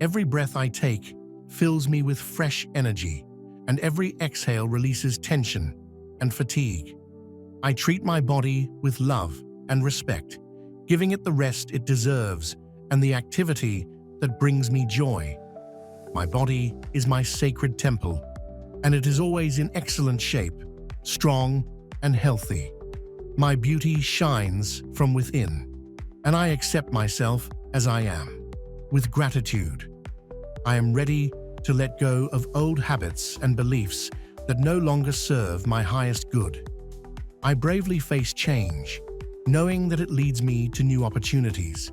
Every breath I take fills me with fresh energy, and every exhale releases tension and fatigue. I treat my body with love and respect, giving it the rest it deserves and the activity that brings me joy. My body is my sacred temple, and it is always in excellent shape, strong and healthy. My beauty shines from within, and I accept myself as I am. With gratitude, I am ready to let go of old habits and beliefs that no longer serve my highest good. I bravely face change, knowing that it leads me to new opportunities.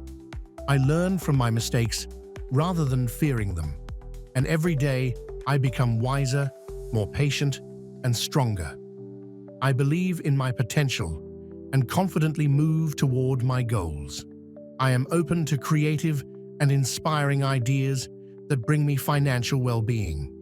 I learn from my mistakes rather than fearing them, and every day I become wiser, more patient, and stronger. I believe in my potential and confidently move toward my goals. I am open to creative and inspiring ideas that bring me financial well-being.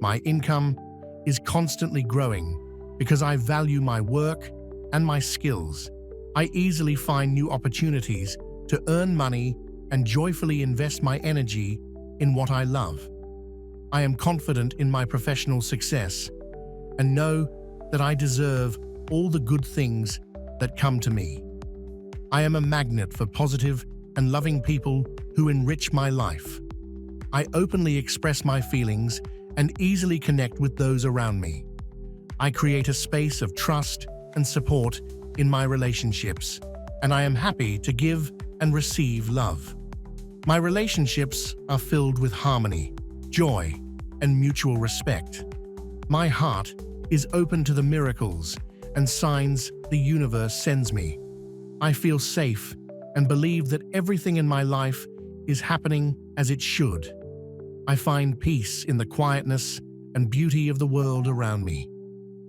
My income is constantly growing because I value my work and my skills. I easily find new opportunities to earn money and joyfully invest my energy in what I love. I am confident in my professional success and know that I deserve all the good things that come to me. I am a magnet for positive and loving people who enrich my life. I openly express my feelings and easily connect with those around me. I create a space of trust and support in my relationships, and I am happy to give and receive love. My relationships are filled with harmony, joy, and mutual respect. My heart is open to the miracles and signs the universe sends me. I feel safe and believe that everything in my life is happening as it should. I find peace in the quietness and beauty of the world around me.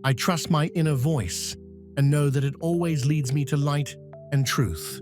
I trust my inner voice and know that it always leads me to light and truth.